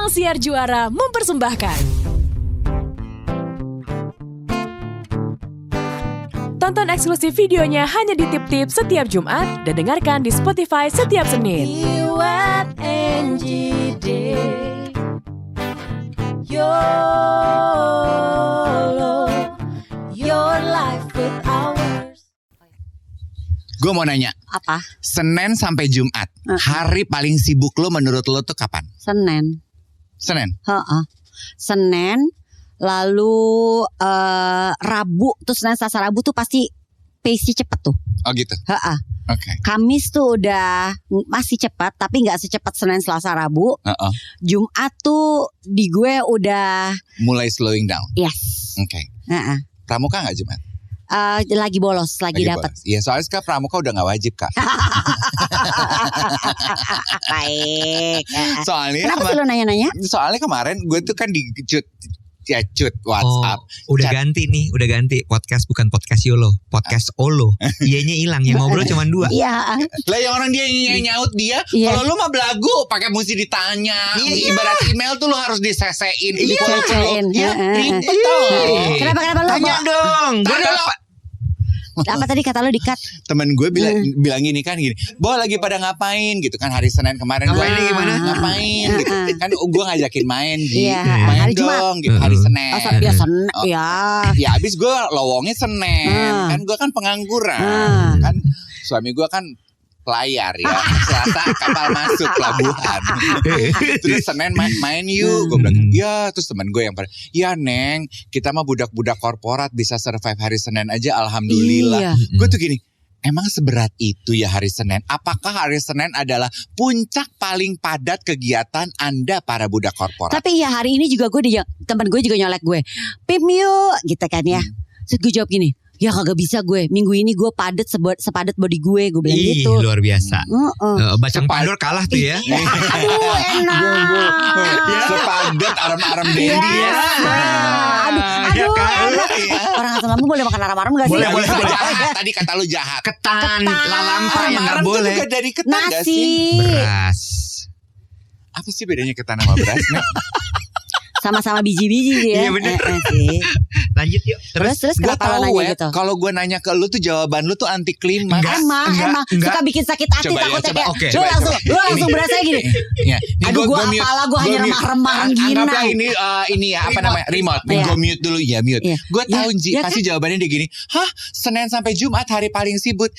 Ruang Siar Juara mempersembahkan. Tonton eksklusif videonya hanya di Tip-Tip setiap Jumat dan dengarkan di Spotify setiap Senin. Gue mau nanya, Apa? Senin sampai Jumat, hari paling sibuk lo menurut lo tuh kapan? Senin. Senin, lalu Rabu, tuh Senin, Selasa, Rabu tuh pasti pace-nya cepet tuh. Oh gitu? Oke. Kamis tuh udah masih cepat, tapi gak secepat Senin, Selasa, Rabu. Jumat tuh di gue udah Mulai slowing down? yes. Oke. Pramuka gak Jumat? Lagi bolos, lagi dapat. Iya, soalnya sekarang pramuka udah gak wajib Kak. Baik. Soalnya Kenapa sih lo nanya-nanya? Soalnya kemarin gue tuh kan di cut WhatsApp. Udah ganti podcast, bukan podcast YOLO, podcast OLO. Iya-nya hilang, yang ngobrol cuma 2. Iya. Lah yang orang dia nyaut dia, kalau lu mah belagu pakai mesti ditanya. Ibarat email tuh lu harus disesein. Dicecain. Ribet tau. Kenapa lo? Tanya dong. Apa tadi kata lo di-cut? Temen gue bilang gini, Bo lagi pada ngapain gitu kan hari Senin kemarin. Gue ini gimana ngapain gitu. Kan gue ngajakin main main hari dong Jumat. gitu hari Senin. Ya Senin ya. Ya abis gue lowongnya Senin. Kan gue kan pengangguran. Kan suami gue kan pelayar ya. Selasa kapal masuk pelabuhan. Terus Senin main yuk. Gue bilang ya. Terus temen gue yang pada, ya Neng, kita mah budak-budak korporat bisa survive hari Senin aja alhamdulillah. Gue tuh gini, emang seberat itu ya hari Senin? Apakah hari Senin adalah puncak paling padat kegiatan Anda para budak korporat? Tapi ya hari ini juga temen gue juga nyolek gue, Pip yuk gitu kan ya. Terus gue jawab gini, ya kagak bisa gue, minggu ini gue padat sepadat body gue bilang gitu. Luar biasa. Bacang Pandor kalah tuh ya. Aduh enak. Sepadat arem-arem dandy ya. Aduh enak. Orang asal lambung boleh makan arem-arem gak sih? Boleh. Jahat. Tadi kata lu jahat. Ketan, lalampa yang gak Arem tuh boleh. juga dari ketan gak sih? Nasi. Beras. Apa sih bedanya ketan sama beras? Sama-sama biji-biji sih ya. Iya bener. Sih. Lanjut yuk. Terus Gue kenapa lo tahu nanya gitu? kalau gue nanya ke lu tuh jawaban lu tuh anti klimaks. Emang suka bikin sakit hati. Coba ya, takutnya coba. kayak Oke, lu langsung berasa gini. Ya, Aduh gue apalah gue hanya remah-remah gini. Anggaplah ini ya apa namanya remote. Iya. Gue mute dulu ya mute. Iya. Gue tahu Ji Iya pasti jawabannya dia gini. Hah, Senin sampai Jumat hari paling sibuk.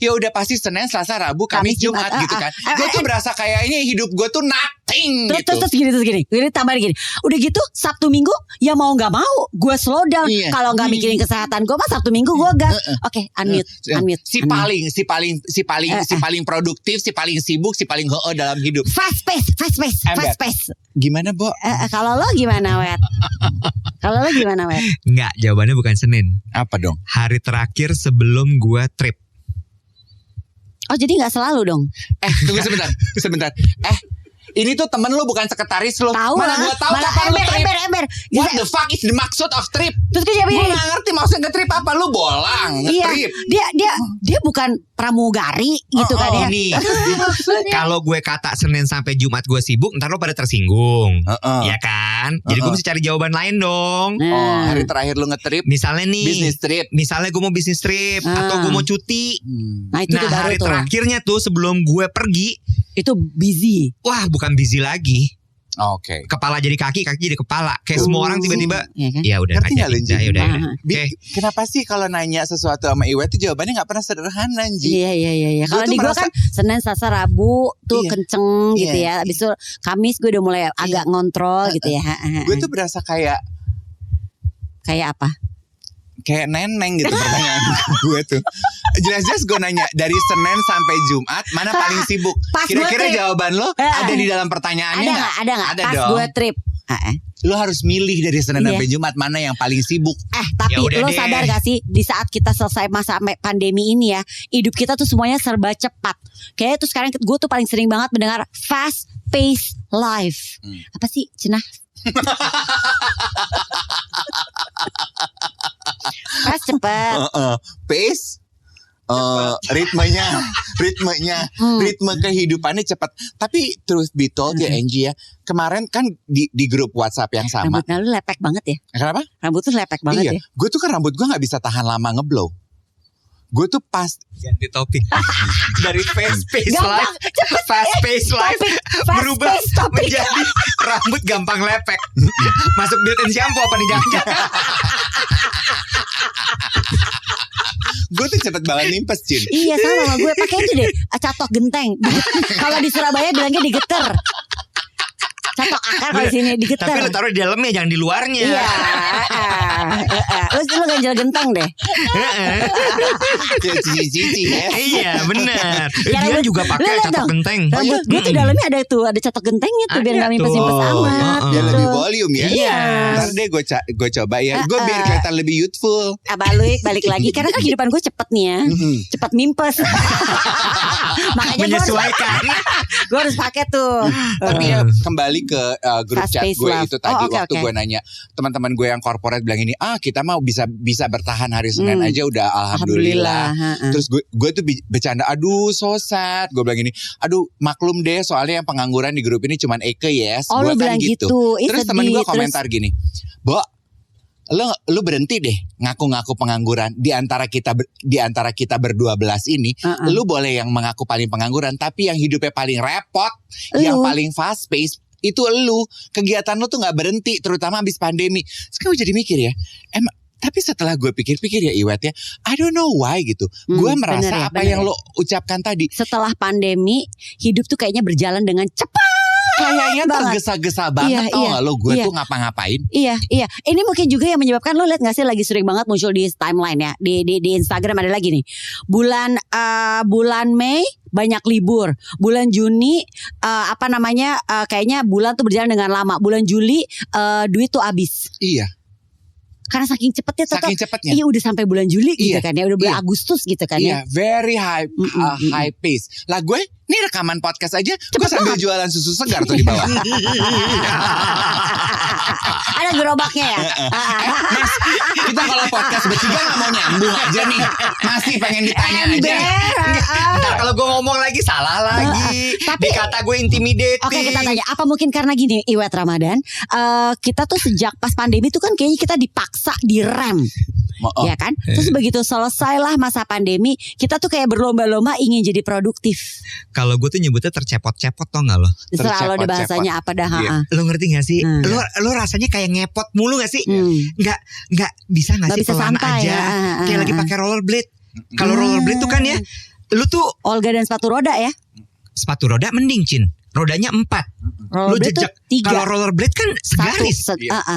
Ya udah pasti Senin, Selasa, Rabu, Kamis, Jumat gitu kan. Gue tuh berasa kayaknya hidup gue tuh nothing gitu. Terus gini. Gini tambahin gini. Udah gitu Sabtu Minggu ya mau nggak mau gue slow down. Iya. Kalau nggak mikirin kesehatan gue mah Sabtu Minggu gue gas. Oke, unmute. Si paling produktif, si paling sibuk, si paling dalam hidup. Fast pace. Gimana, Bo? Kalau lo gimana, Wet? Enggak, jawabannya bukan Senin. Apa dong? Hari terakhir sebelum gua trip. Oh, jadi nggak selalu dong? Tunggu sebentar. Ini tuh temen lu bukan sekretaris lu. Tahu Mana lah. gua tahu Malah kapan lu trip. ember. What the fuck is the maksud of trip? Terus gue jawab Gue ini. gak ngerti maksudnya nge-trip apa. Lu bolang nge-trip. Dia bukan pramugari gitu kan ya. Nih, kalau gue kata Senin sampai Jumat gue sibuk, ntar lo pada tersinggung, ya kan? Jadi gue mesti cari jawaban lain dong. Hari terakhir lu nge-trip Misalnya nih, business trip. misalnya gue mau bisnis trip atau gue mau cuti. Nah itu tuh baru hari tuh. terakhirnya tuh sebelum gue pergi, Itu busy. wah bukan busy lagi. Oke. Kepala jadi kaki jadi kepala. Kayak semua orang tiba-tiba, Iya kan? ya udah Ngerti nggak lu, Ji? ya udah. Oke. Kenapa sih kalau nanya sesuatu sama Iwa itu jawabannya gak pernah sederhana, Ji? Iya. Gua Kalau tuh di gue merasa- kan Senin, Selasa, Rabu tuh Iya. kenceng gitu Iya. ya. Abis itu Kamis gue udah mulai agak ngontrol gitu ya. Gue tuh berasa kayak Kayak apa? neneng gitu pertanyaan gue tuh. Jelas-jelas gue nanya dari Senin sampai Jumat mana paling sibuk. Pas Kira-kira gua trip. jawaban lo ada di dalam pertanyaannya nggak? Ada nggak? Ada Pas dong. gue trip. Lo harus milih dari Senin Iya. sampai Jumat mana yang paling sibuk. Tapi Ya udah lo deh. sadar gak sih di saat kita selesai masa pandemi ini ya, hidup kita tuh semuanya serba cepat. Kayaknya tuh sekarang gue tuh paling sering banget mendengar fast pace life. Apa sih Cenah? Fast cepet. Pace ritme kehidupannya cepat. Tapi truth be told ya Angie ya, kemarin kan di grup WhatsApp yang sama. Rambutnya lu lepek banget ya. Kenapa? Rambut tuh lepek banget ya. Gue tuh kan rambut gue gak bisa tahan lama ngeblow. Gue tuh pas ganti topik dari fast pace life, berubah menjadi rambut gampang lepek. Masuk built-in shampoo apa nih jangan? gue tuh cepet banget nimpes, Cin. Iya sama gue, pakai itu deh, catok genteng. Kalau di Surabaya bilangnya digeter. Catok akar kalau di sini digeter. Tapi lu taruh di dalamnya, jangan di luarnya. Iya. Lu ganjel genteng deh. Kayak cici-cici ya. Iya benar. Ya, Dia juga pakai catok genteng. Rambut gue tuh dalamnya ada catok gentengnya tuh, biar nggak mimpes-mimpes amat. Biar lebih volume ya. Iya. Ntar deh gue coba ya. Gue biar kelihatan lebih youthful. Balik lagi karena kan kehidupan gue cepet nih ya. Cepet mimpes. Makanya menyesuaikan. Gue harus pakai tuh. Tapi ya kembali ke grup chat gue itu tadi waktu gue nanya teman-teman gue yang corporate bilang ini, kita mau bisa bertahan hari Senin aja udah alhamdulillah. Terus gue tuh bercanda, aduh so sad. Gue bilang gini, aduh maklum deh soalnya yang pengangguran di grup ini cuman Eke yes. Gue kan gitu. Terus temen gue komentar gini, Bo, lu berhenti deh ngaku-ngaku pengangguran di antara kita berdua belas ini. Lu boleh yang mengaku paling pengangguran, tapi yang hidupnya paling repot, yang paling fast pace itu lu. Kegiatan lu tuh nggak berhenti, terutama habis pandemi. Sekarang gue jadi mikir ya, tapi setelah gue pikir-pikir ya Iwet ya, I don't know why gitu. Gue merasa apa yang lo ucapkan tadi. Setelah pandemi, hidup tuh kayaknya berjalan dengan cepat. Kayaknya tergesa-gesa banget tau gak lo. Gue tuh ngapa-ngapain. Iya. Ini mungkin juga yang menyebabkan lo lihat gak sih lagi sering banget muncul di timeline ya. Di Instagram ada lagi nih. Bulan Mei banyak libur. Bulan Juni kayaknya bulan tuh berjalan dengan lama. Bulan Juli duit tuh habis. Iya. Karena saking cepetnya iya udah sampai bulan Juli gitu kan ya, udah bulan Agustus gitu kan ya. Very high pace. Lah gue ini rekaman podcast aja gue sambil jualan susu segar tuh di bawah. Ada gerobaknya ya. Mas, kita kalau podcast bertiga gak mau nyambung aja nih. Masih pengen ditanya aja. Ntar kalau gue ngomong lagi salah lagi. Dikata gue intimidating. Oke, kita tanya, apa mungkin karena gini Iwet Ramadan, kita tuh sejak pas pandemi tuh kan kayaknya kita dipaksa direm. Ya kan? Terus begitu selesailah masa pandemi, kita tuh kayak berlomba-lomba ingin jadi produktif. Kalau gue tuh nyebutnya tercepot-cepot tau gak lo? Terserah lo deh bahasanya apa dah. Lo ngerti gak sih? Lo rasanya kayak ngepot mulu gak sih? Nggak bisa gak sih pelan santai, aja. Kayak lagi pakai rollerblade. Kalau rollerblade tuh kan ya, lu tuh Olga dan sepatu roda ya. Sepatu roda mending Cin. Rodanya 4. Lu jejak. Kalau rollerblade kan segaris.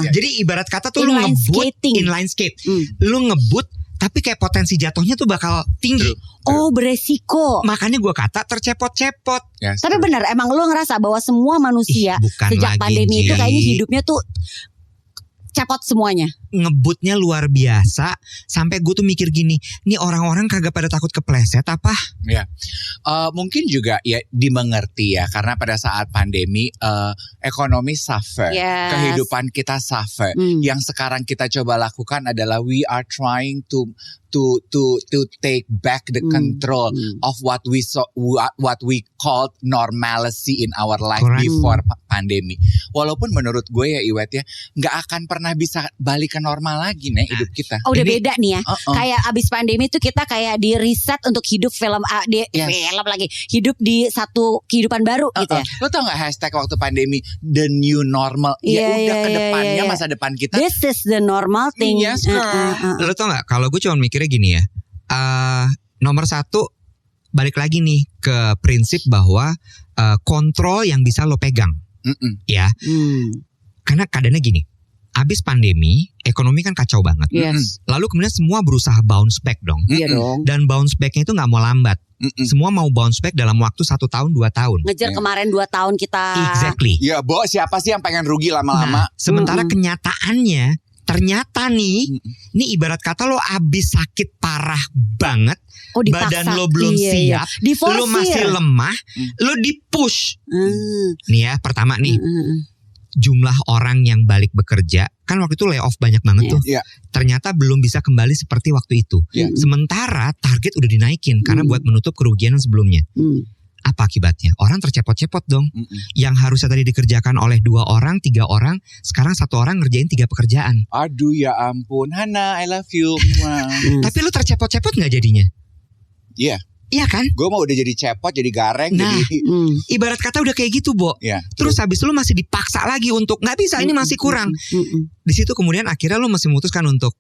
Jadi ibarat kata tuh lu ngebut inline skate. Lu ngebut tapi kayak potensi jatuhnya tuh bakal tinggi. Beresiko. Makanya gue kata tercepot-cepot. Tapi benar, emang lu ngerasa bahwa semua manusia sejak pandemi itu kayaknya hidupnya tuh cepot semuanya. Ngebutnya luar biasa. Sampai gue tuh mikir gini, nih orang-orang kagak pada takut kepleset apa? Ya, mungkin juga ya dimengerti ya. Karena pada saat pandemi ekonomi suffer, kehidupan kita suffer. Yang sekarang kita coba lakukan adalah we are trying to take back the control of what we called normalcy in our life before pandemi. Walaupun menurut gue ya Iwet ya, nggak akan pernah bisa balik ke normal lagi nih hidup kita. Udah beda nih ya. Kayak abis pandemi tuh kita kayak di reset untuk hidup film lagi. Hidup di satu kehidupan baru gitu ya. Lo tau gak hashtag waktu pandemi the new normal? Udah ke depannya masa depan kita. This is the normal thing. Yes, Lo tau gak, kalau gue cuma mikirnya gini ya. Nomor 1, balik lagi nih ke prinsip bahwa kontrol yang bisa lo pegang. Ya. Karena keadaannya gini. Abis pandemi, ekonomi kan kacau banget. Lalu kemudian semua berusaha bounce back dong. Dan bounce backnya itu gak mau lambat. Semua mau bounce back dalam waktu 1 tahun 2 tahun. Ngejar kemarin 2 tahun kita. Exactly. Ya Bo, siapa sih yang pengen rugi lama-lama? Sementara kenyataannya, ternyata nih, ini ibarat kata lo abis sakit parah banget. Badan lo belum siap, lo masih lemah, lo di push. Nih ya, pertama nih. jumlah orang yang balik bekerja, kan waktu itu layoff banyak banget tuh. Iya. Ternyata belum bisa kembali seperti waktu itu. Iya. Sementara target udah dinaikin karena buat menutup kerugian sebelumnya. Apa akibatnya? Orang tercepot-cepot dong. Yang harusnya tadi dikerjakan oleh 2 orang, 3 orang, sekarang 1 orang ngerjain 3 pekerjaan. Aduh ya ampun, Hana, I love you. Tapi lu tercepot-cepot nggak jadinya? Iya. Iya kan? Gue mau udah jadi cepot, jadi gareng, Nah, jadi. ibarat kata udah kayak gitu, Bo. Iya. Terus habis lu masih dipaksa lagi untuk nggak bisa, ini masih kurang. Di situ kemudian akhirnya lu masih memutuskan untuk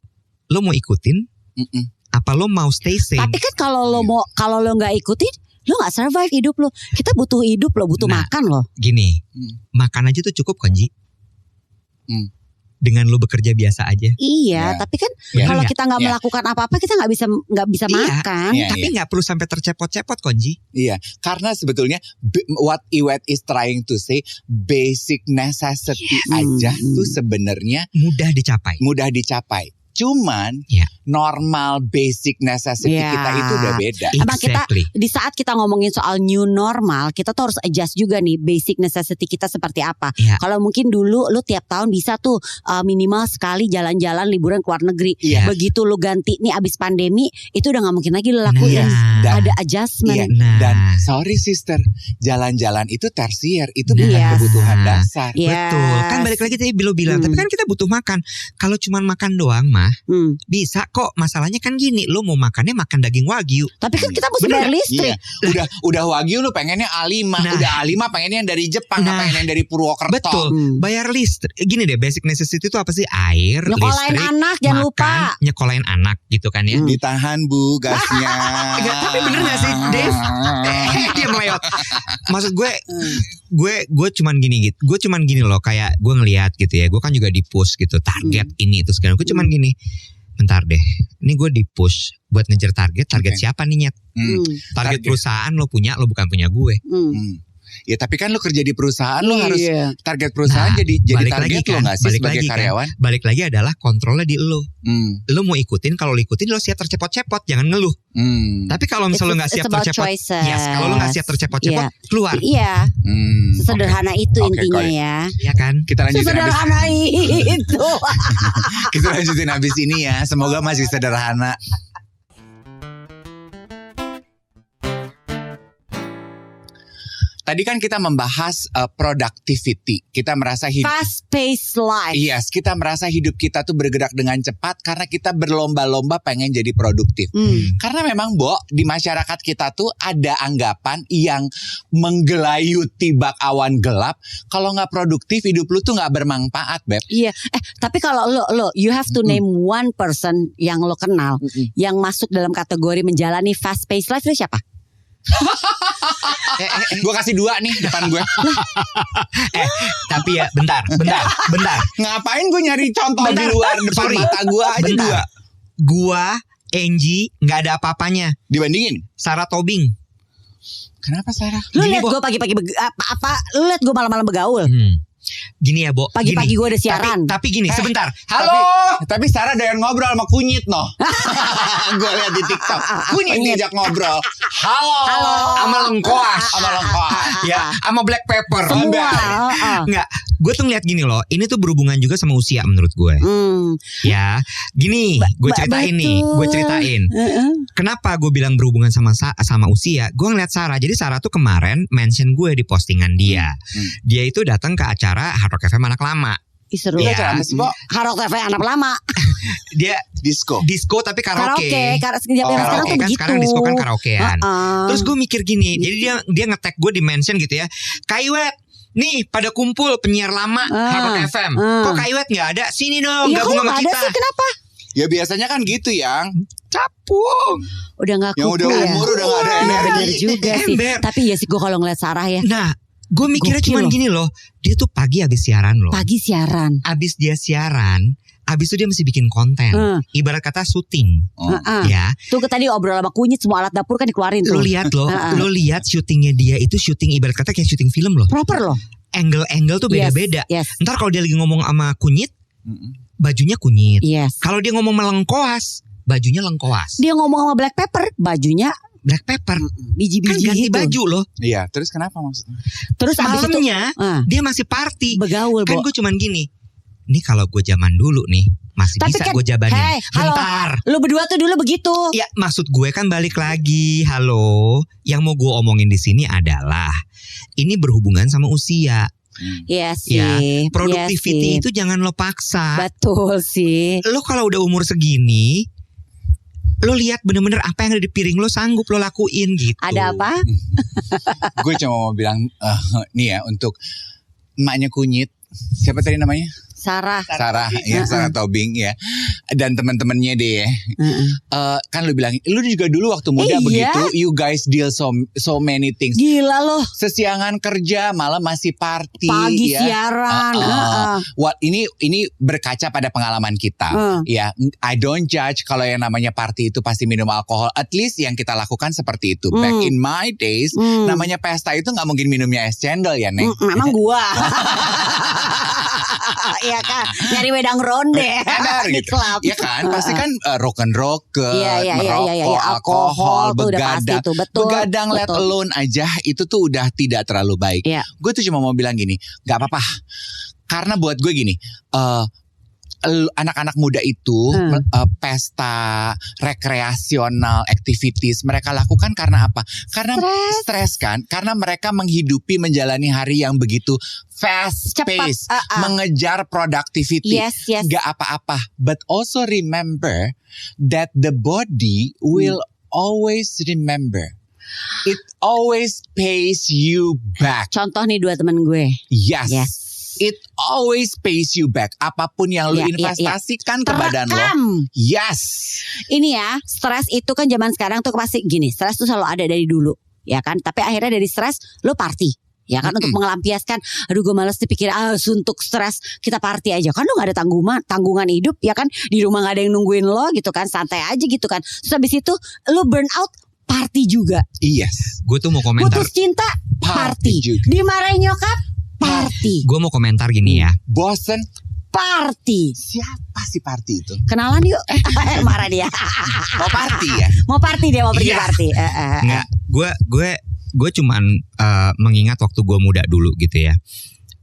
lu mau ikutin, apa lu mau stay sane? Tapi kan kalau lo nggak ikutin, lo nggak survive hidup lo. Kita butuh hidup lo, butuh makan lo. Gini, makan aja tuh cukup kan, Ji? Dengan lu bekerja biasa aja. Iya, tapi kan kalau kita nggak melakukan apa-apa, kita nggak bisa makan. Tapi nggak perlu sampai tercepot-cepot, Konji. Iya, karena sebetulnya what Iwet is trying to say, basic necessity aja tuh sebenarnya mudah dicapai. Cuman normal basic necessity kita itu udah beda. Emang kita di saat kita ngomongin soal new normal, kita tuh harus adjust juga nih basic necessity kita seperti apa. Kalau mungkin dulu lu tiap tahun bisa tuh minimal sekali jalan-jalan liburan ke luar negeri. Begitu lu ganti nih abis pandemi, itu udah gak mungkin lagi lu lakuin. Ada adjustment. Dan sorry sister, jalan-jalan itu tersier, itu bukan kebutuhan dasar. Betul. Kan balik lagi tadi Bilo bilang, tapi kan kita butuh makan. Kalau cuma makan doang mah bisa kok. Masalahnya kan gini, lo mau makannya makan daging wagyu. Tapi kan kita mesti bayar listrik. Udah wagyu lo pengennya A5. Udah A5 pengennya yang dari Jepang, pengennya yang dari Purwokerto. Betul. Bayar listrik. Gini deh, basic necessity itu apa sih? Air, nyekolahin listrik, anak, jangan lupa. Nyekolahin anak gitu kan ya. Ditahan Bu gasnya. Tapi bener gak sih Dave? Dia melewat. Maksud gue cuman gini gitu. Gue cuman gini loh, kayak gue ngelihat gitu ya. Gue kan juga di push gitu, target ini itu segala. Gue cuman gini, bentar deh, ini gue di push buat ngejar target siapa nih Nyet? Target perusahaan lo punya, lo bukan punya gue. Ya tapi kan lo kerja di perusahaan, lo harus target perusahaan jadi target lo gak sih sebagai karyawan? Balik lagi adalah kontrolnya di lo. Lo mau ikutin, kalau lo ikutin lo siap tercepot-cepot, jangan ngeluh. Tapi kalau misalnya lo gak siap tercepot, kalau lo gak siap tercepot-cepot, keluar. Iya. Sesederhana itu intinya ya. Iya kan? Kita lanjutin sesederhana itu. Kita lanjutin habis ini ya. Semoga masih sederhana. Tadi kan kita membahas productivity. Kita merasa hidup fast paced life. Yes, kita merasa hidup kita tuh bergerak dengan cepat karena kita berlomba-lomba pengen jadi produktif. Karena memang di masyarakat kita tuh ada anggapan yang menggelayuti bak awan gelap. Kalau nggak produktif hidup lu tuh nggak bermanfaat, Beb. Iya. Tapi kalau lo you have to name one person yang lo kenal yang masuk dalam kategori menjalani fast paced life, itu siapa? Gue kasih 2 nih depan gue. Tapi ya bentar. Ngapain gue nyari contoh di luar depan mata gue aja 2. Gua, Angie, nggak ada apa-apanya dibandingin Sarah Tobing. Kenapa Sarah? Lu lihat gue pagi-pagi lu lihat gue malam-malam begaul. Gini ya, Bo. Pagi-pagi gue ada siaran. Tapi gini, sebentar. Halo. Tapi Sarah doyan ngobrol sama kunyit noh. Gue lihat di TikTok. Kunyit diajak ngobrol. Halo. Sama lengkoas. Ya, sama black pepper. Semua. Enggak. Gue tuh ngeliat gini loh. Ini tuh berhubungan juga sama usia menurut gue. Ya, gini. Gue ceritain. Kenapa gue bilang berhubungan sama usia? Gue ngeliat Sarah. Jadi Sarah tuh kemarin mention gue di postingan dia. Dia itu datang ke acara Hard Rock FM anak lama. Seru ya. Hard Rock FM anak lama. Dia disco tapi karaoke. Sekarang disco kan karaokean. Terus gue mikir gini, jadi dia nge-tag gue di mention gitu ya. Kaiwet, nih pada kumpul penyiar lama Hard Rock FM. Kok Kaiwet nggak ada? Sini dong, gabung sama kita. Sih, kenapa? Ya biasanya kan gitu yang capung. Udah gak kumpul udah umur udah gak ada energi. Bener juga sih. Tapi ya sih gue kalau ngeliat Sarah ya. Nah, gue mikirnya cuma gini loh. Dia tuh pagi habis siaran loh. Abis dia siaran, abis itu dia mesti bikin konten. Ibarat kata syuting. Ya. Tuh tadi obrol sama kunyit, semua alat dapur kan dikeluarin tuh. Lo lihat syutingnya dia itu syuting ibarat kata kayak syuting film loh. Proper loh. Angle tuh beda-beda. Ntar kalau dia lagi ngomong sama kunyit, bajunya kunyit. Kalau dia ngomong melengkoas, bajunya lengkoas. Dia ngomong sama black pepper, bajunya black pepper. Biji-biji Kan ganti gitu. baju loh. Iya, terus kenapa maksudnya? Terus abis itu Malamnya dia masih party. begaul, Kan Bo. gue cuman gini. Nih kalau gue zaman dulu nih masih Tapi bisa kan, gue jabanin. hey, halo. Bentar. Lu berdua tuh dulu begitu. Ya maksud gue kan balik lagi. Halo. Yang mau gue omongin di sini adalah ini berhubungan sama usia. Iya sih. Ya, Iya productivity sih. itu jangan lo paksa. Betul sih. Lo kalau udah umur segini, lo lihat bener-bener apa yang ada di piring lo sanggup lo lakuin gitu. Ada apa? Gue cuma mau bilang nih ya untuk emaknya kunyit. Siapa tadi namanya? Sarah. Sarah ya, Sarah Tobing ya. Dan teman-temannya deh ya. Kan lu bilang lu juga dulu waktu muda Iya. begitu, you guys deal so many things. Gila loh. Sesiangan kerja, malam masih party Pagi ya. siaran. Ini berkaca pada pengalaman kita. Ya, I don't judge kalau yang namanya party itu pasti minum alkohol. At least yang kita lakukan seperti itu. Back in my days, namanya pesta itu nggak mungkin minumnya es cendol ya, Neng. Memang gua. Iya kan, nyari wedang ronde Benar di gitu. klub. Ya kan, pasti kan rock and roll ke Iya, merokok, alkohol, tuh udah pasti begadang. tuh, betul. Begadang let betul. alone aja itu tuh udah tidak terlalu baik. Iya. Gue tuh cuma mau bilang gini, gak apa-apa. Karena buat gue gini, anak-anak muda itu pesta, rekreasional, activities mereka lakukan karena apa? Karena stres kan? Karena mereka menghidupi menjalani hari yang begitu fast Cepat, pace, mengejar productivity. Yes. Gak apa-apa. But also remember that the body will always remember. It always pays you back. Contoh nih dua temen gue. Yes. Yes. It always pays you back. Apapun yang lu Iya, investasikan ke badan lo. Terekam. Yes. Ini ya, stres itu kan zaman sekarang tuh pasti gini, stres tuh selalu ada dari dulu, ya kan? Tapi akhirnya dari stres lo party. Ya kan, untuk melampiaskan, aduh gue males dipikir, suntuk stres, kita party aja. Kan lo gak ada tanggungan hidup, ya kan? Di rumah gak ada yang nungguin lo gitu kan, santai aja gitu kan. Terus habis itu lo burn out, party juga. Yes. Gue tuh mau komentar. Putus cinta, party. juga. Dimarahin nyokap, party. Gue mau komentar gini ya. Bosen. Party. Siapa sih party itu? Kenalan yuk. Marah dia. Mau party ya? Mau party dia, mau pergi Iya. party. Nggak, gue cuman mengingat waktu gue muda dulu gitu ya.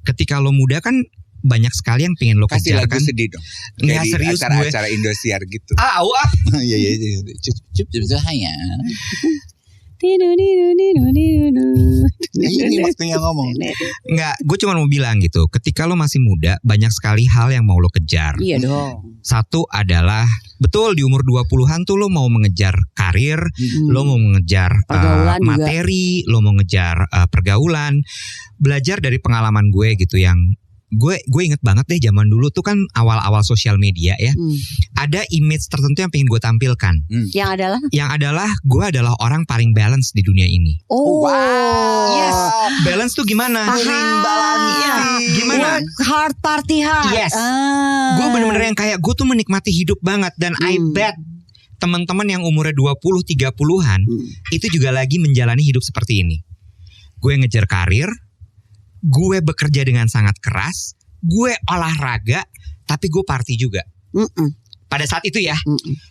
Ketika lo muda kan banyak sekali yang pengen lo Kasih kejar lagu kan. sedih dong. Nggak, Kayak di serius acara-acara Indosiar gitu. Wah. Iya. Cup hanya. Ini waktunya ngomong. Nggak, gue cuma mau bilang gitu. Ketika lo masih muda, banyak sekali hal yang mau lo kejar. Iya dong. Satu adalah, betul di umur 20-an tuh lo mau mengejar karir, lo mau mengejar Pergaulan juga. materi, lo mau ngejar pergaulan. Belajar dari pengalaman gue gitu yang gue inget banget deh zaman dulu tuh kan awal-awal sosial media ya. Ada image tertentu yang pengen gue tampilkan. Yang adalah gue adalah orang paling balance di dunia ini. Oh, wow. Yes. Balance tuh gimana? Iya. Gimana? Work hard, party hard. Yes. Gue bener-bener yang kayak gue tuh menikmati hidup banget. Dan I bet teman-teman yang umurnya 20-30an itu juga lagi menjalani hidup seperti ini. Gue ngejar karir, gue bekerja dengan sangat keras, gue olahraga, tapi gue party juga. Pada saat itu ya.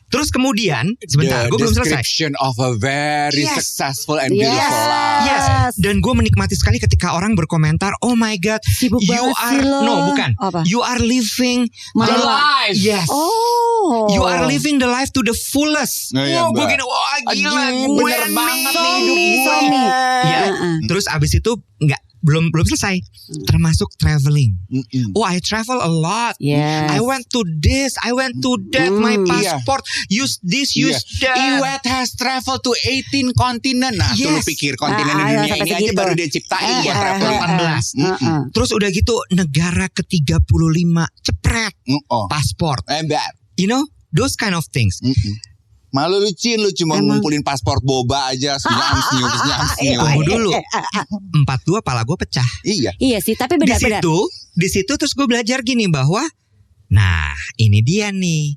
Terus kemudian, sebentar, gue belum selesai. Description of a very successful and beautiful life. Yes. Dan gue menikmati sekali ketika orang berkomentar, oh my god, Sibuk you banget are, sih lo. no bukan, Apa? you are living My the life. Yes. Oh. You are living the life to the fullest. Nah, iya, Wah, gue Mbak. gini, wah gila, Aduh, gue bener banget nih hidup gue. Ya, terus abis itu belum selesai. Termasuk traveling. Oh, I travel a lot. Yes. I went to this, I went to that. My passport, use this, use that. Iwet has traveled to 18 continent. Nah, tuh lu Yes. pikir kontinen di dunia sampai ini aja segitu. baru dia ciptain buat traveling. 18. Terus udah gitu negara ke-35 cepret pasport. Ember. You know, those kind of things. Malu lu Cin, lu cuma ngumpulin paspor boba aja, senyum. Tunggu dulu. 42 pala gue pecah. Iya. Iya sih, tapi benar-benar. Di situ terus gue belajar gini bahwa, nah ini dia nih.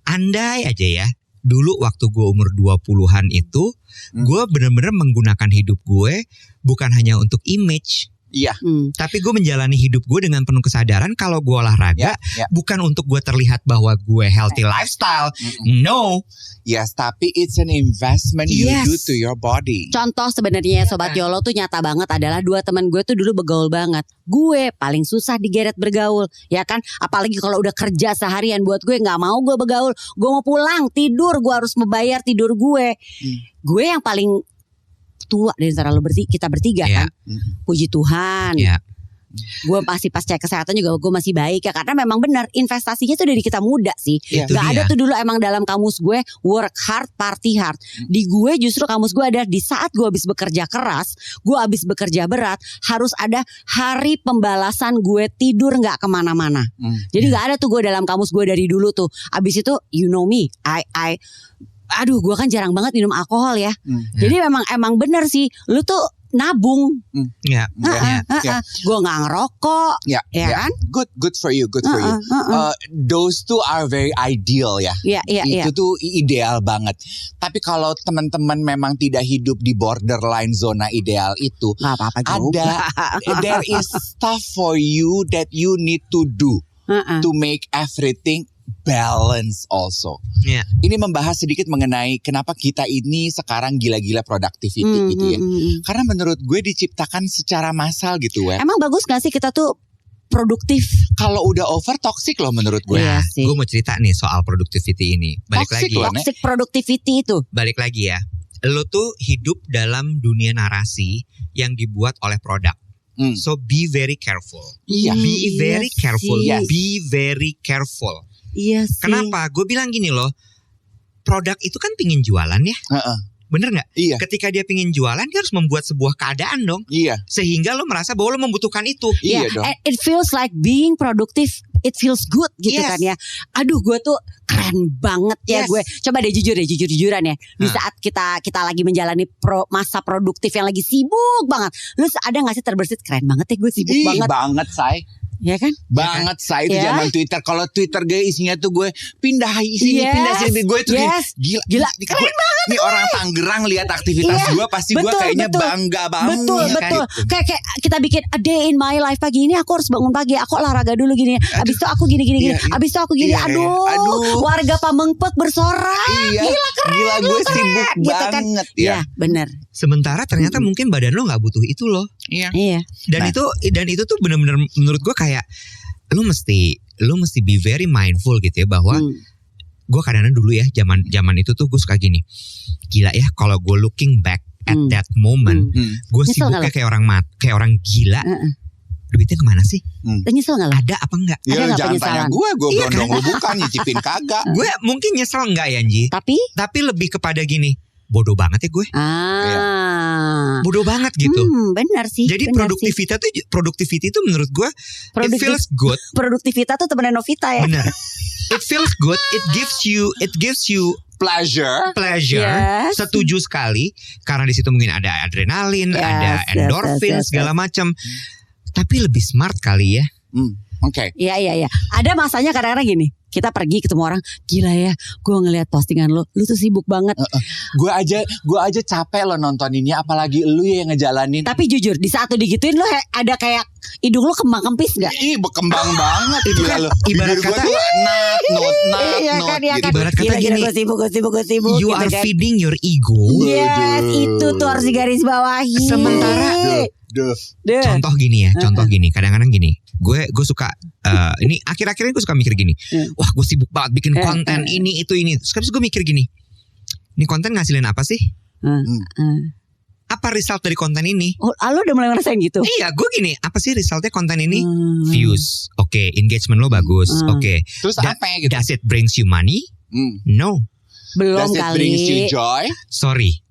Andai aja ya, dulu waktu gue umur 20-an itu, gue benar-benar menggunakan hidup gue bukan hanya untuk image, Iya. Tapi gue menjalani hidup gue dengan penuh kesadaran kalau gue olahraga bukan untuk gue terlihat bahwa gue healthy lifestyle. No. Yes, tapi it's an investment you do to your body. Contoh sebenarnya Sobat YOLO tuh nyata banget adalah 2 teman gue tuh dulu begaul banget. Gue paling susah digeret bergaul, ya kan? Apalagi kalau udah kerja seharian, buat gue nggak mau gue bergaul. Gue mau pulang tidur, gue harus membayar tidur gue. Gue yang paling tua dari antara kita bertiga kan. Puji Tuhan. Gue pasti pas cek kesehatan juga gue masih baik ya, karena memang benar investasinya tuh dari kita muda sih. Gak ada tuh dulu emang dalam kamus gue work hard party hard. Di gue justru kamus gue ada di saat gue habis bekerja keras, gue habis bekerja berat, harus ada hari pembalasan gue tidur nggak kemana-mana. Jadi nggak ada tuh gue dalam kamus gue dari dulu tuh. Abis itu you know me, aduh gue kan jarang banget minum alkohol ya. Jadi emang bener sih, lu tuh nabung. Gue nggak ngerokok, ya kan? Good for you, good for you. Those two are very ideal ya. Itu tuh ideal banget. Tapi kalau teman-teman memang tidak hidup di borderline zona ideal itu, nggak apa-apa juga. There is stuff for you that you need to do to make everything balance also. Ini membahas sedikit mengenai kenapa kita ini sekarang gila-gila productivity gitu ya. Karena menurut gue diciptakan secara massal gitu ya. Emang bagus gak sih kita tuh produktif? Kalau udah over toxic loh menurut gue. Gue mau cerita nih soal productivity ini. Balik toxic lagi. Toxic productivity itu. Balik lagi ya. Lo tuh hidup dalam dunia narasi yang dibuat oleh produk. So be very careful. Be very careful. Be very careful. Iya sih. Kenapa? Gue bilang gini loh, produk itu kan pingin jualan ya, bener nggak? Iya. Ketika dia pingin jualan, dia harus membuat sebuah keadaan dong. Iya. Sehingga lo merasa bahwa lo membutuhkan itu. Iya dong. It feels like being productive. It feels good gitu kan ya. Aduh, gue tuh keren banget ya gue. Coba deh jujur-jujuran ya. Di saat kita lagi menjalani masa produktif yang lagi sibuk banget, lu ada nggak sih terbersit keren banget ya gue sibuk banget, say. Ya kan? Banget saya itu zaman Twitter. Kalau Twitter gue isinya tuh gue pindah sini pindah sini, gue tuh gila keren banget. Nih orang Tangerang lihat aktivitas gue pasti gue kayaknya bangga banget. Betul. Kayak kita bikin a day in my life pagi ini, aku harus bangun pagi, aku olahraga dulu gini. Abis itu aku gini. Abis itu aku gini. Aduh. Warga Pamengpek bersorak. Gila gue sibuk gitu banget kan. Iya, benar. Sementara ternyata mungkin badan lo nggak butuh itu loh. Iya. Dan itu tuh benar-benar menurut gue kayak lu mesti be very mindful gitu ya, bahwa gue kadang-kadang dulu ya zaman itu tuh gue suka gini, gila ya kalau gue looking back at that moment, gue sibuknya kayak orang gila. Duitnya kemana sih? Nyesel gak lah? Ada apa enggak? Ya jangan tanya gue gondong lu bukan, nyicipin kagak. Gue mungkin nyesel enggak ya Nji, tapi lebih kepada gini, bodoh banget ya gue. Bodoh banget gitu. Benar sih. Jadi productivity itu menurut gue it feels good. Produktivitas tuh temennya Novita ya. Benar. It feels good. It gives you pleasure. Yes. Setuju sekali, karena di situ mungkin ada adrenalin, ada endorfin, segala macam. Tapi lebih smart kali ya. Oke. Iya. Ada masanya kadang-kadang gini, kita pergi ketemu orang, gila ya, gue ngelihat postingan lu tuh sibuk banget. Gue aja capek lo nontoninnya, apalagi lu yang ngejalanin. Tapi jujur, di saat lu digituin lu ada kayak hidung lu kembang kempis gak? Ih, berkembang banget. Itu kan ibarat kata ibarat kata gini, gue sibuk. You are feeding your ego. Yes, itu tuh harus digaris bawahi. Sementara contoh gini, kadang-kadang gini, gue suka ini akhir-akhir ini gue suka mikir gini, wah gue sibuk banget bikin konten ini. Terus gue mikir gini, ini konten ngasilin apa sih? Apa result dari konten ini? Oh, lo udah mulai ngerasain gitu? Iya, gue gini, apa sih resultnya konten ini? Views, oke. Engagement lo bagus, oke. Terus apa ya gitu? Does it brings you money? No. Belum kali. Does it brings you joy? Sorry.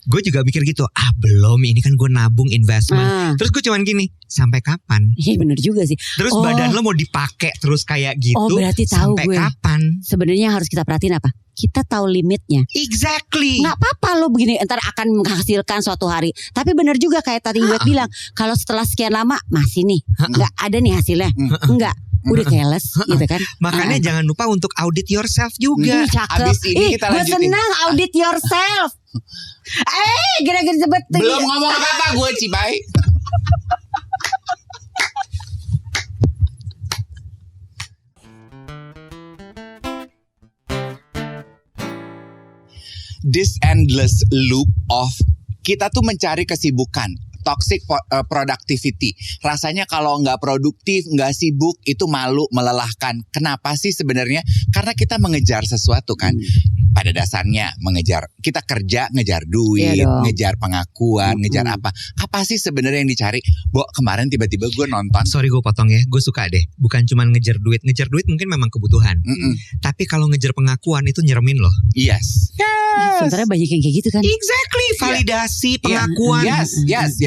Gue juga mikir gitu, belum, ini kan gue nabung investment. Terus gue cuman gini, sampai kapan? Iya bener juga sih. Terus badan lo mau dipakai terus kayak gitu, berarti tahu sampai gue. Kapan? Sebenarnya harus kita perhatiin apa? Kita tahu limitnya. Exactly. Nggak apa-apa lo begini, ntar akan menghasilkan suatu hari. Tapi bener juga kayak tadi gue bilang, kalau setelah sekian lama masih nih, nggak ada nih hasilnya, enggak. Udah careless gitu kan. Makanya jangan lupa untuk audit yourself juga. Cakep. Abis ini kita lanjutin. Gue senang audit yourself. Gila-gila sebet. Belum ngomong apa-apa gue, Cibai. this endless loop of kita tuh mencari kesibukan. Toxic productivity. Rasanya kalau nggak produktif, nggak sibuk, itu malu, melelahkan. Kenapa sih sebenarnya? Karena kita mengejar sesuatu kan. Pada dasarnya mengejar, kita kerja ngejar duit, ngejar pengakuan, ngejar apa. Apa sih sebenarnya yang dicari? Kemarin tiba-tiba gue nonton. Sorry gue potong ya, gue suka deh. Bukan cuma ngejar duit mungkin memang kebutuhan. Tapi kalau ngejar pengakuan itu nyeremin loh. Yes. Sebenarnya banyak yang kayak gitu kan. Exactly, validasi, pengakuan. Yes.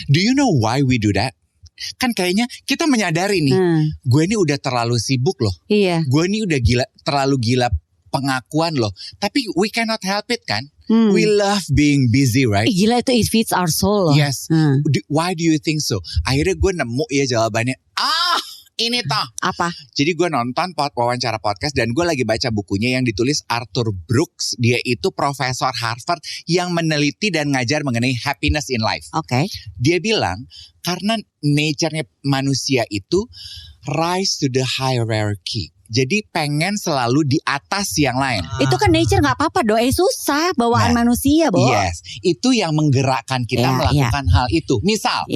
Do you know why we do that? Kan kayaknya kita menyadari nih, gue ini udah terlalu sibuk loh. Iya. Gue ini udah terlalu gila pengakuan loh. Tapi we cannot help it kan. We love being busy, right? Gila itu, it feeds our soul loh. Yes. Why do you think so? Akhirnya gue nemu ya jawabannya. Ini toh. Apa? Jadi gue nonton wawancara podcast dan gue lagi baca bukunya yang ditulis Arthur Brooks. Dia itu profesor Harvard yang meneliti dan ngajar mengenai happiness in life. Oke. Dia bilang karena nature-nya manusia itu rise to the hierarchy. Jadi pengen selalu di atas yang lain. Itu kan nature, nggak apa-apa susah bawaan manusia, Bo. Yes, itu yang menggerakkan kita melakukan hal itu. Misal,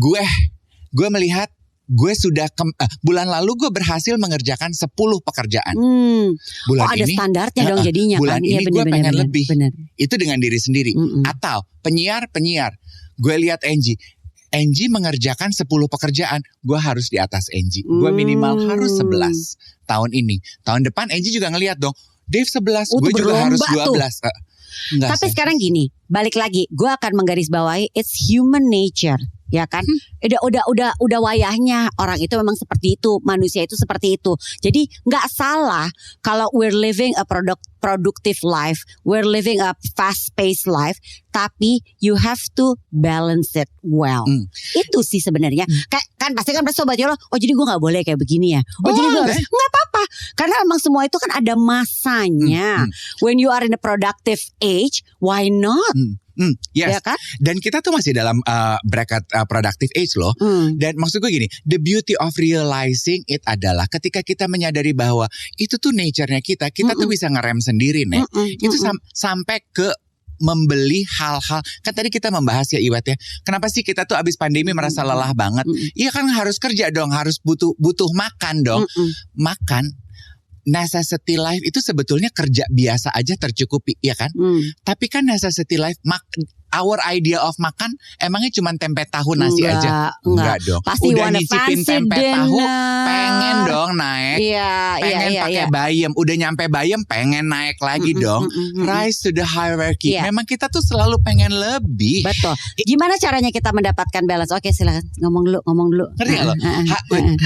gue melihat gue sudah bulan lalu gue berhasil mengerjakan 10 pekerjaan. Bulan ada ini standarnya dong jadinya. Bulan kan? ini gue pengen lebih. Bener. Itu dengan diri sendiri. Atau penyiar. Gue lihat Angie mengerjakan 10 pekerjaan. Gue harus di atas Angie. Gue minimal harus 11 tahun ini. Tahun depan Angie juga ngelihat dong. Dave 11, gue juga harus 12. Tapi sekarang gini, balik lagi, gue akan menggarisbawahi it's human nature, ya kan? Udah wayahnya orang itu memang seperti itu, manusia itu seperti itu. Jadi nggak salah kalau we're living a productive life, we're living a fast-paced life, tapi you have to balance it well. Itu sih sebenarnya. Kan pasti sobat Yolo, jadi gue nggak boleh kayak begini ya. Jadi gue nggak apa-apa, karena memang semua itu kan ada masanya. When you are in a productive age, why not? Yes. Ya kan? Dan kita tuh masih dalam bracket productive age loh. Dan maksud gue gini, the beauty of realizing it adalah ketika kita menyadari bahwa itu tuh nature-nya kita tuh bisa ngerem sendiri nih. Itu sampai ke membeli hal-hal. Kan tadi kita membahas ya Iwat ya. Kenapa sih kita tuh abis pandemi merasa lelah banget? Iya kan harus kerja dong, harus butuh makan dong. Makan. Necessity life itu sebetulnya kerja biasa aja tercukupi, ya kan? Tapi kan necessity life, our idea of makan emangnya cuma tempe tahu nasi aja? Enggak dong. Pasti udah nyicipin tempe tahu, pengen dong naik. Pengen pakai bayam, udah nyampe bayam pengen naik lagi dong. Rise to the hierarchy. Memang kita tuh selalu pengen lebih. Betul. Gimana caranya kita mendapatkan balance? Oke, silakan ngomong dulu. Ngerti gak lo?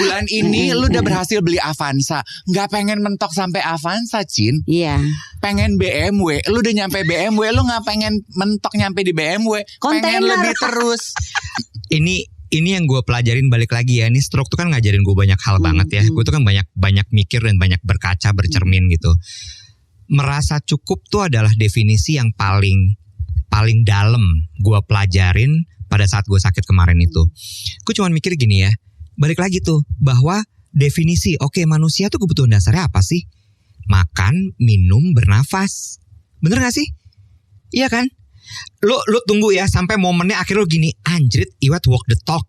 Bulan ini lu udah berhasil beli Avanza, nggak pengen mentok sampai Avanza, Cin. Iya. Pengen BMW, lu udah nyampe BMW, lu nggak pengen mentok nyampe di BMW, pengen lebih terus. Ini yang gue pelajarin balik lagi ya. Ini stroke tuh kan ngajarin gue banyak hal banget ya. Gue tuh kan banyak mikir dan banyak berkaca, bercermin gitu. Merasa cukup tuh adalah definisi yang paling dalam gue pelajarin pada saat gue sakit kemarin itu. Gue cuma mikir gini ya. Balik lagi tuh bahwa definisi manusia tuh kebutuhan dasarnya apa sih? Makan, minum, bernafas. Bener gak sih? Iya kan? Lu tunggu ya sampai momennya akhirnya lu gini, anjrit, Iwat walk the talk.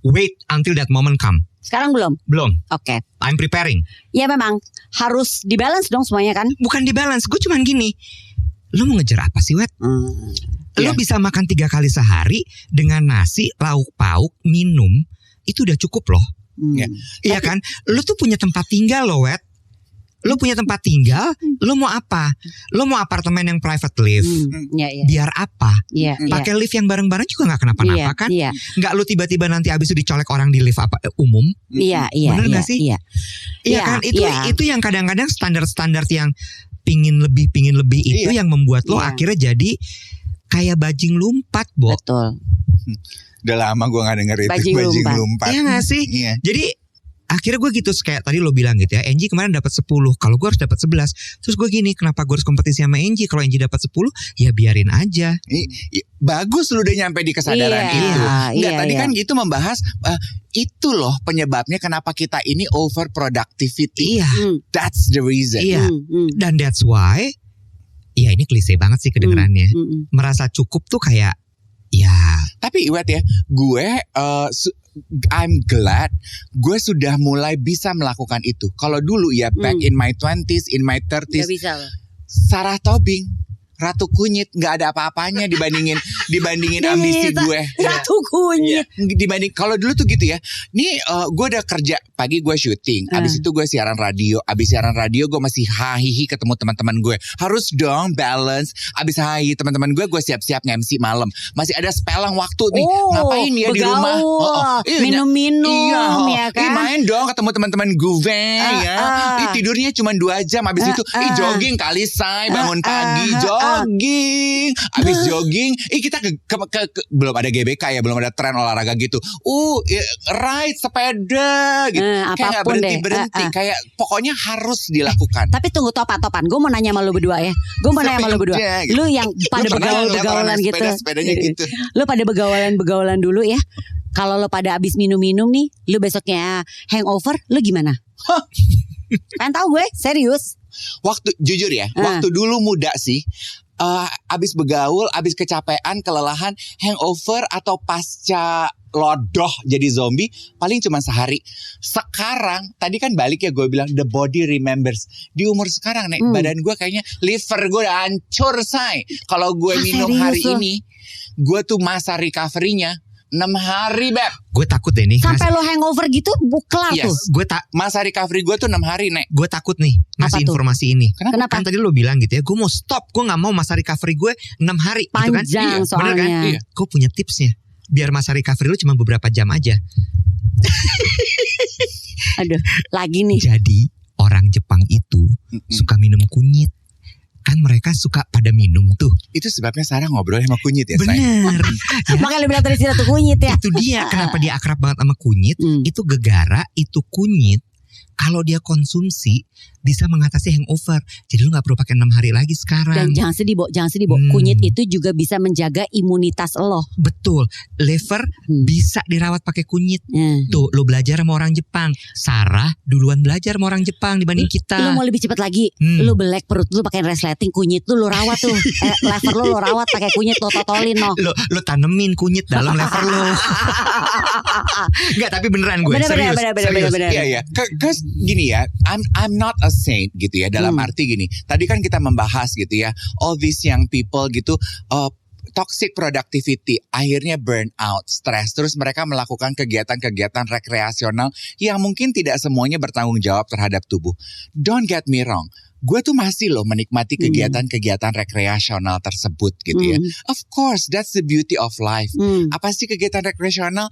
Wait until that moment come. Sekarang belum? Belum. Oke. I'm preparing. Ya memang harus dibalance dong semuanya kan? Bukan dibalance, gue cuman gini. Lu mau ngejar apa sih, Wet? Lu bisa makan 3 kali sehari dengan nasi, lauk pauk, minum, itu udah cukup loh. Iya kan? Lu tuh punya tempat tinggal loh, Wet. Lu punya tempat tinggal, lu mau apa? Lu mau apartemen yang private lift? Biar apa? Pakai lift yang bareng-bareng juga gak kenapa-napa kan? Gak lu tiba-tiba nanti abis itu dicolek orang di lift umum? Bener gak sih? Iya kan? Itu yang kadang-kadang standar-standar yang pingin lebih itu yang membuat lo akhirnya jadi kayak bajing lumpat, Bo. Betul. Udah lama gue gak denger itu bajing lumpat. Iya gak sih? Jadi akhirnya gue gitu, kayak tadi lo bilang gitu ya, Angie kemarin dapat 10, kalau gue harus dapat 11. Terus gue gini, kenapa gue harus kompetisi sama Angie? Kalau Angie dapat 10, ya biarin aja. Bagus lu udah nyampe di kesadaran itu. Tadi kan gitu membahas itu loh penyebabnya kenapa kita ini over productivity. That's the reason. Dan that's why Iya ini klise banget sih kedengerannya. Merasa cukup tuh kayak ya. Tapi Iwet ya, gue I'm glad gue sudah mulai bisa melakukan itu. Kalau dulu ya back in my 20s, in my 30s, Gak bisa loh. Sarah Tobing, Ratu Kunyit, nggak ada apa-apanya dibandingin ambisi gue. Ratu Kunyit. Dibanding kalau dulu tuh gitu ya. Nih gue udah kerja pagi, gue syuting. Abis itu gue siaran radio. Abis siaran radio gue masih hahihi ketemu teman-teman gue. Harus dong balance. Abis hahihi teman-teman gue siap-siap nge-MC malam. Masih ada sepelang waktu nih. Ngapain ya di rumah? Minum-minum ya kan. Main dong ketemu teman-teman gue ya. Tidurnya cuma 2 jam. Abis itu jogging kali say, bangun pagi jogging. Abis jogging, kita belum ada GBK ya, belum ada tren olahraga gitu. Ride sepeda gitu. Kayak nggak berhenti. Kayak pokoknya harus dilakukan. Tapi tunggu topan. Gue mau nanya sama lu berdua ya. Gitu. Lu yang pada begaul-begaulan gitu. Sepedanya gitu. Lu pada begaul-begaulan dulu ya. Kalau lu pada abis minum-minum nih, lu besoknya hangover, lu gimana? Pengen tahu gue, serius. Waktu jujur ya, waktu dulu muda sih, abis begaul, abis kecapean, kelelahan, hangover atau pasca lodoh jadi zombie paling cuma sehari. Sekarang tadi kan balik ya, gue bilang the body remembers. Di umur sekarang nih badan gue kayaknya liver gue udah hancur say. Kalau gue minum hari ini, gue tuh masa recovery-nya 6 hari Beb. Gue takut deh nih. Sampai lo hangover gitu kelar tuh. Masa recovery gue tuh 6 hari Nek. Gue takut nih ngasih informasi ini. Kenapa? Kan tadi lo bilang gitu ya, gue mau stop. Gue gak mau masa recovery gue 6 hari. Panjang gitu kan? soalnya. Bener kan? Gue punya tipsnya. Biar masa recovery lo cuma beberapa jam aja. Aduh, lagi nih. Jadi orang Jepang itu suka minum kunyit. Kan mereka suka pada minum tuh. Itu sebabnya Sarah ngobrol sama kunyit ya. Bener ya. Makanya lu bilang tadi Ratu Kunyit ya. Itu dia kenapa dia akrab banget sama kunyit. Itu gegara itu kunyit. Kalau dia konsumsi bisa mengatasi hangover. Jadi lu gak perlu pakai 6 hari lagi sekarang. Dan jangan sedih Bo. Kunyit itu juga bisa menjaga imunitas lo. Betul. Liver bisa dirawat pakai kunyit. Tuh lu belajar sama orang Jepang. Sarah duluan belajar sama orang Jepang dibanding kita. Lu mau lebih cepat lagi. Lu belek perut lu pakai resleting. Kunyit lu rawat tuh. Lever lu rawat pakai kunyit. Lo totolin lo. Lu tanemin kunyit dalam lever lu. Enggak, tapi beneran gue. Serius. Iya. Cause gini ya, I'm not a saint gitu ya, dalam arti gini. Tadi kan kita membahas gitu ya, all these young people gitu, toxic productivity, akhirnya burn out, stres, terus mereka melakukan kegiatan-kegiatan rekreasional yang mungkin tidak semuanya bertanggung jawab terhadap tubuh. Don't get me wrong, gue tuh masih loh menikmati kegiatan-kegiatan rekreasional tersebut gitu ya. Of course, that's the beauty of life. Apa sih kegiatan rekreasional?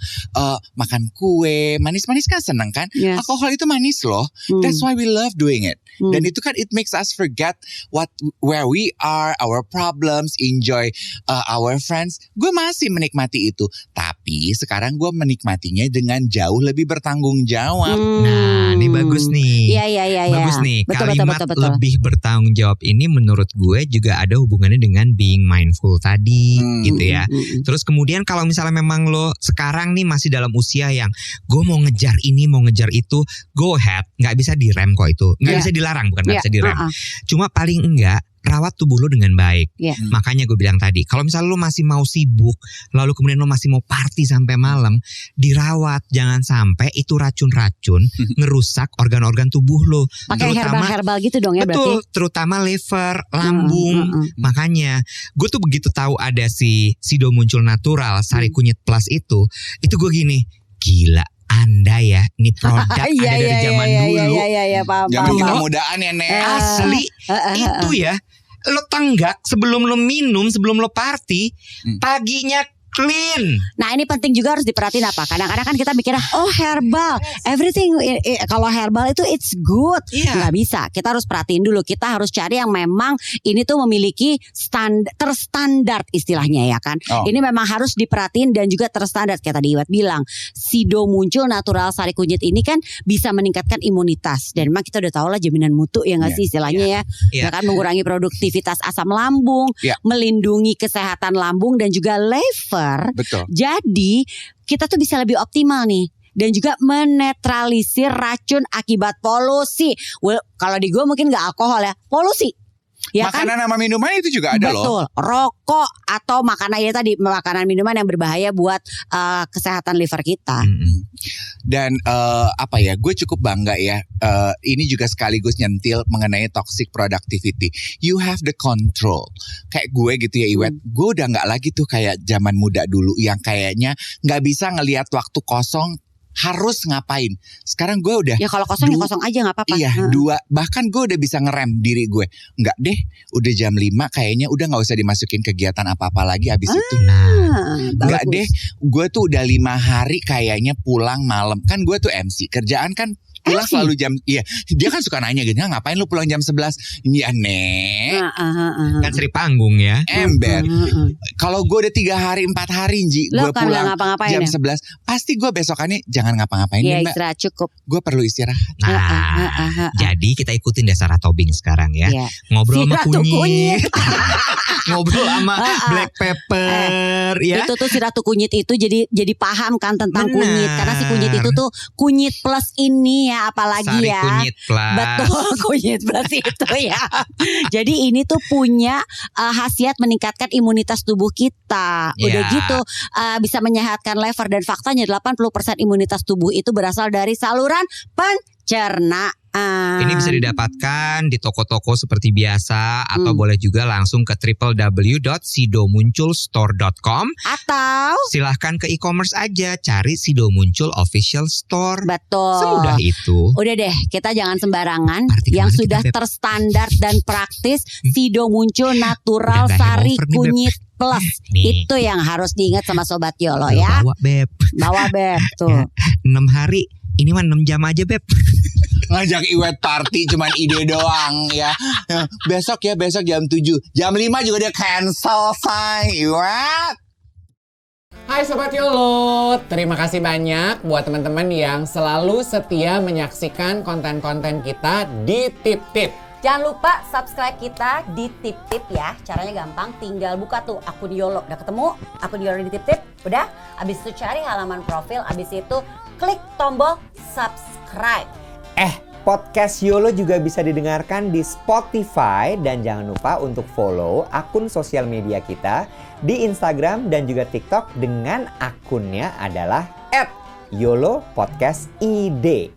Makan kue, manis-manis kan seneng kan? Yes. Alkohol itu manis loh. That's why we love doing it. Dan itu kan it makes us forget where we are, our problems, enjoy our friends. Gue masih menikmati itu. Tapi sekarang gue menikmatinya dengan jauh lebih bertanggung jawab. Nah, ini bagus nih. Iya. Bagus nih. Betul, Kalimat betul. lebih bertanggung jawab ini menurut gue juga ada hubungannya dengan being mindful tadi gitu ya. Terus kemudian kalau misalnya memang lo sekarang nih masih dalam usia yang gue mau ngejar ini, mau ngejar itu, go ahead. Gak bisa direm kok itu. Gak bisa dilarang, bukan gak bisa direm. Cuma paling enggak rawat tubuh lo dengan baik. Makanya gue bilang tadi, kalau misalnya lo masih mau sibuk, lalu kemudian lo masih mau party sampai malam, dirawat. Jangan sampai itu racun-racun ngerusak organ-organ tubuh lo. Pakai herbal-herbal gitu dong ya. Betul, berarti. terutama liver, lambung. Makanya gue tuh begitu tahu ada si Sido Muncul Natural Sari Kunyit Plus itu gue gini, gila. Anda ya, ini produk ada dari zaman dulu. Zaman kemudahan ya Nek. Asli itu ya. Lo tenggak sebelum lo minum, sebelum lo party, paginya clean. Nah ini penting juga harus diperhatiin apa. Kadang-kadang kan kita mikirnya herbal, everything kalau herbal itu it's good. Nggak bisa. Kita harus perhatiin dulu. Kita harus cari yang memang ini tuh memiliki terstandar istilahnya ya kan. Ini memang harus diperhatiin dan juga terstandar. Kayak tadi Iwat bilang, Sido Muncul Natural Sari Kunyit ini kan bisa meningkatkan imunitas. Dan memang kita udah tahu lah jaminan mutu ya nggak sih istilahnya ya kan, mengurangi produktivitas asam lambung, melindungi kesehatan lambung dan juga liver. Betul. Jadi kita tuh bisa lebih optimal nih. Dan juga menetralisir racun akibat polusi. Well, kalau di gue mungkin gak alkohol ya, polusi. Ya makanan kan? sama minuman itu juga ada loh. Betul. Rokok atau makanan ya tadi makanan minuman yang berbahaya buat kesehatan liver kita. Dan gue cukup bangga ya. Ini juga sekaligus nyentil mengenai toxic productivity. You have the control. Kayak gue gitu ya Iwet. Gue udah nggak lagi tuh kayak zaman muda dulu yang kayaknya nggak bisa ngelihat waktu kosong harus ngapain. Sekarang gue udah ya kalau kosong ya kosong aja nggak apa-apa. Iya, bahkan gue udah bisa ngerem diri gue. Enggak deh, udah jam 5 kayaknya udah nggak usah dimasukin kegiatan apa-apa lagi abis itu. Enggak deh, gue tuh udah 5 hari kayaknya pulang malam. Kan gue tuh MC, kerjaan kan pulang selalu jam, iya dia kan suka nanya gitu, ngapain lu pulang jam 11? Iya nek, kan seri panggung ya. Ember. Kalau gue udah 3 hari 4 hari Ji, gue kan pulang jam ya? 11, pasti gue besokannya jangan ngapa-ngapain ya, Mbak. Istirahat cukup. Gue perlu istirahat. Nah, jadi kita ikutin deh Sarah Tobing sekarang ya. Ngobrol sama kunyit. Ngobrol sama black pepper ya. Itu tuh si Ratu Kunyit itu jadi paham kan tentang kunyit. Karena si kunyit itu tuh kunyit plus ini ya, apalagi Sari ya. Kunyit plus. Betul, kunyit plus itu ya. Jadi ini tuh punya khasiat meningkatkan imunitas tubuh kita. Udah gitu bisa menyehatkan liver, dan faktanya 80% imunitas tubuh itu berasal dari saluran pencernaan. Ini bisa didapatkan di toko-toko seperti biasa atau boleh juga langsung ke www.sidomunculstore.com atau silahkan ke e-commerce aja, cari Sido Muncul Official Store. Betul. Semudah itu. Udah deh, kita jangan sembarangan. Yang sudah terstandar dan praktis, Sido Muncul Natural Sari Kunyit Plus. Itu yang harus diingat sama Sobat Yolo ya. Bawa Beb tuh. 6 hari. Ini mah 6 jam aja Beb. Ngajak Iwet party cuman ide doang ya. Besok jam 7. Jam 5 juga dia cancel say Iwet. Hai Sobat Yolo, terima kasih banyak buat teman-teman yang selalu setia menyaksikan konten-konten kita di Tip Tip. Jangan lupa subscribe kita di Tip Tip ya. Caranya gampang, tinggal buka tuh akun Yolo. Udah ketemu akun Yolo di Tip Tip? Udah? Abis itu cari halaman profil, abis itu klik tombol subscribe. Podcast Yolo juga bisa didengarkan di Spotify, dan jangan lupa untuk follow akun sosial media kita di Instagram dan juga TikTok dengan akunnya adalah @YoloPodcastID.